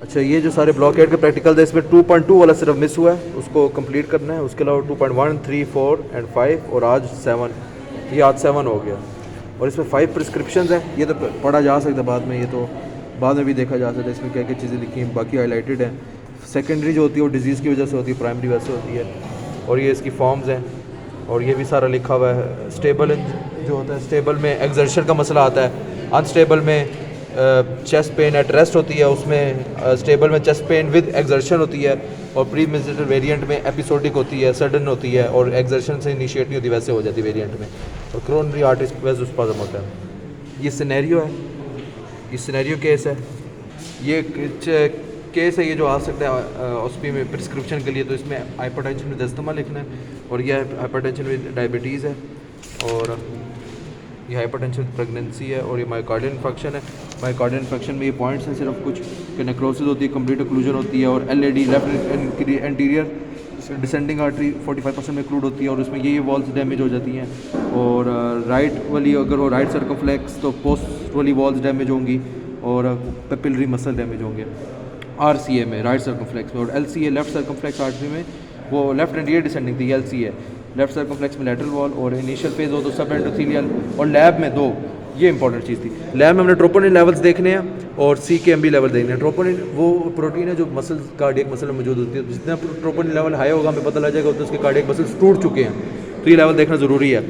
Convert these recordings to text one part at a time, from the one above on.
अच्छा, ये जो सारे ब्लॉकेट के प्रैक्टिकल थे इसमें 2.2 वाला सिर्फ मिस हुआ है, उसको कंप्लीट करना है। उसके अलावा 2.1, 3, 4 एंड 5 और आज 7, ये आज 7 हो गया। और इसमें 5 प्रिस्क्रिप्शंस हैं। ये तो पढ़ा जा सकता है बाद में, ये तो बाद में भी देखा जा सकता है इसमें क्या क्या चीज़ें लिखी हैं, बाकी हाईलाइटेड हैं। सेकेंडरी जो होती है वो डिजीज़ की वजह से होती है, प्राइमरी वैसे होती है। और ये इसकी फॉर्म्स हैं और ये भी सारा लिखा हुआ है। स्टेबल जो होता है, स्टेबल में एक्सर्शन का मसला आता है, अनस्टेबल में चेस्ट पेन एट रेस्ट होती है, उसमें स्टेबल में चेस्ट पेन विद एक्सर्शन होती है, और प्री मेंस्ट्रुअल वेरिएंट में एपिसोडिक होती है, सडन होती है और एक्सर्शन से इनिशिएट नहीं होती, वैसे हो जाती है वेरिएंट में। और कोरोनरी आर्टरी स्पाज़म होता है। ये सिनेरियो है, ये सिनेरियो केस है, ये केस है ये जो आ सकता है ओस्पी में प्रिस्क्रिप्शन के लिए। तो इसमें हाइपरटेंशन में दस्तमा लिखना है, और यह हाइपरटेंशन में डायबिटीज़ है, और ये हाइपरटेंशन प्रेगनेंसी है, और ये मायोकार्डियल इन्फेक्शन है। मायोकार्डियल इन्फेक्शन में ये पॉइंट्स हैं सिर्फ कुछ कि नेक्रोसिस होती है, कंप्लीट ओक्लूजन होती है, और LAD left anterior descending artery 45% में इंक्लूड होती है, और उसमें ये वॉल्स डैमेज हो जाती हैं। और राइट वाली अगर हो राइट सर्कमफ्लेक्स तो पोस्ट वाली वॉल्स डैमेज होंगी, और पेपिलरी मसल डैमेज होंगे आरसीए में, राइट सर्कमफ्लेक्स में। और एलसीए लेफ्ट सर्कमफ्लेक्स आर्टरी में वो लेफ्ट एंटीरियर डिसेंडिंग थी, एलसीए लेफ्ट सर्कमफ्लेक्स में लैटरल वॉल, और इनिशियल फेज हो तो सब एंडोथेलियल। और लैब में दो, ये इंपॉर्टेंट चीज़ थी, लैब में हमने ट्रोपोनिन लेवल्स देखने हैं और CKMB लेवल देखने हैं। ट्रोपोनिन वो प्रोटीन है जो मसल कार्डियक मसल में मौजूद होती है, जितना ट्रोपोनिन लेवल हाई होगा हमें पता लग जाएगा तो उसके कार्डियक मसल्स टूट चुके हैं, तो ये लेवल देखना ज़रूरी है।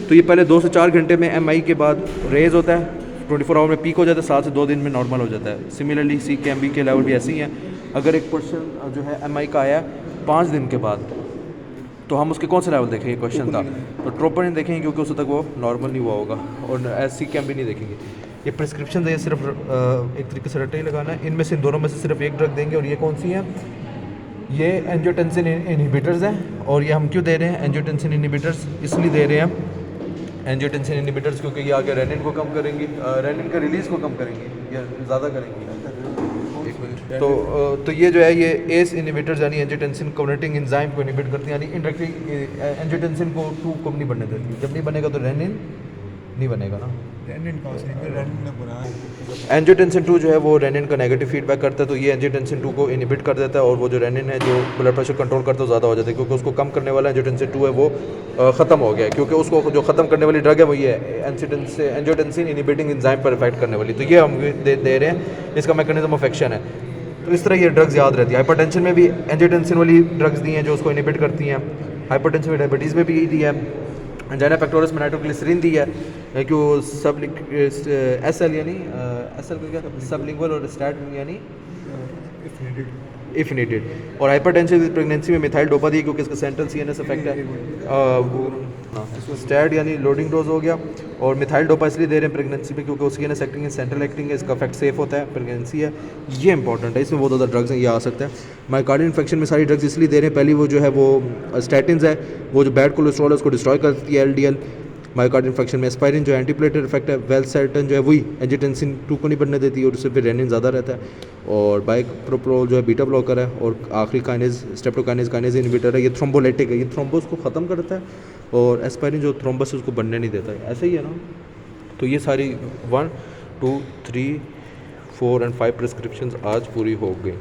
तो ये पहले 2 से 4 घंटे में MI के बाद रेज होता है, 24 आवर में पीक हो जाता है, 7 से 2 दिन में नॉर्मल हो जाता है। सिमिलरली CKMB के लेवल भी ऐसे ही हैं। अगर एक पर्सन जो है MI का आया 5 दिन के बाद, तो हम उसके कौन से लेवल देखेंगे, क्वेश्चन था। तो ट्रोपोनिन देखेंगे क्योंकि उस तक वो नॉर्मल नहीं हुआ होगा, और CKMB नहीं देखेंगे। ये प्रिस्क्रिप्शन है, सिर्फ एक तरीके से रट्टा ही लगाना है। इनमें से दोनों में से सिर्फ एक ड्रग देंगे, और ये कौन सी है, ये एंजियोटेंसिन इनहिबिटर्स हैं। और ये हम क्यों दे रहे हैं एंजियोटेंसिन इनहिबिटर्स, इसलिए दे रहे हैं एंजियोटेंसिन इनहिबिटर्स क्योंकि ये आगे रेनिन को कम करेंगी, रेनिन का रिलीज़ को कम करेंगी या ज़्यादा करेंगी। तो ये जो है ये एस इनहिबिटर्स यानी एंजियोटेंसिन कन्वर्टिंग एंजाइम को इनहिबिट करती हैं, यानी इंडायरेक्टली एंजियोटेंसिन को 2 कम नहीं बनने देती। जब नहीं बनेगा तो रेनिन नहीं बनेगा ना, एंजियोटेंसिन 2 जो है वो रेनिन का नेगेटिव फीडबैक करता है, तो ये एंजियोटेंसिन 2 को इनहिबिट कर देता है, और वो जो रेनिन है जो ब्लड प्रेशर कंट्रोल करता है ज़्यादा हो जाता है, क्योंकि उसको कम करने वाला एंजियोटेंसिन 2 है वो ख़त्म हो गया है, क्योंकि उसको जो ख़त्म करने वाली ड्रग है वो ये है एंजियोटेंसिन इनहिबिटिंग एंजाइम पर इफेक्ट करने वाली। तो ये हम दे रहे हैं, इसका मैकेनिज्म ऑफ एक्शन है। तो इस तरह ये ड्रग्स याद रहती है। हाइपरटेंशन में भी एंजियोटेंसिन वाली ड्रग्स दी हैं जो उसको इनहिबिट करती हैं, हाइपरटेंशन में डायबिटीज़ में भी दी है, एंजाइना पेक्टोरिस में नाइट्रोग्लिसरीन दी है, कि वो SL यानी SL को क्या सबलिंगुअल और स्टैट यानी इफ नीडेड। और हाइपरटेंशन विद प्रेगनेंसी में मिथाइल डोपा दी क्योंकि इसका सेंट्रल CNS इफेक्ट है। स्टैट यानी लोडिंग डोज हो गया, और मिथाइल डोपा इसलिए दे रहे हैं प्रेगनेंसी में क्योंकि CNS एक्टिंग है, सेंट्रल एक्टिंग है, इसका इफेक्ट सेफ होता है, प्रेगनेंसी है, ये इंपॉर्टेंट है। इसमें बहुत ज़्यादा ड्रग्स हैं, ये आ सकता है। मायोकार्डियल इन्फेक्शन में सारी ड्रग्स इसलिए दे रहे हैं, पहली वो जो है वो स्टैटिन्स है, वो जो बैड कोलेस्ट्रॉल है उसको डिस्ट्रॉय करती है, LDL। मायोकार्डियल इन्फेक्शन में एस्पाइरिन जो एंटीप्लेटलेट इफेक्ट है, वेलसर्टन जो है वही एंजियोटेंसिन 2 को नहीं बनने देती, और उससे फिर रेनिन ज़्यादा रहता है। और बाइप्रोप्रोल जो है बीटा ब्लॉकर है, और आखिरी काइनेज स्ट्रेप्टोकाइनेज इनहिबिटर है, ये थ्रोम्बोलाइटिक है, ये थ्रोम्बोस को ख़त्म करता है, और एस्पाइरिन जो थ्रोम्बस उसको बनने नहीं देता है, ऐसे ही है ना। तो ये सारी 1, 2, 3, 4 एंड 5 प्रिस्क्रिप्शंस आज पूरी हो गई।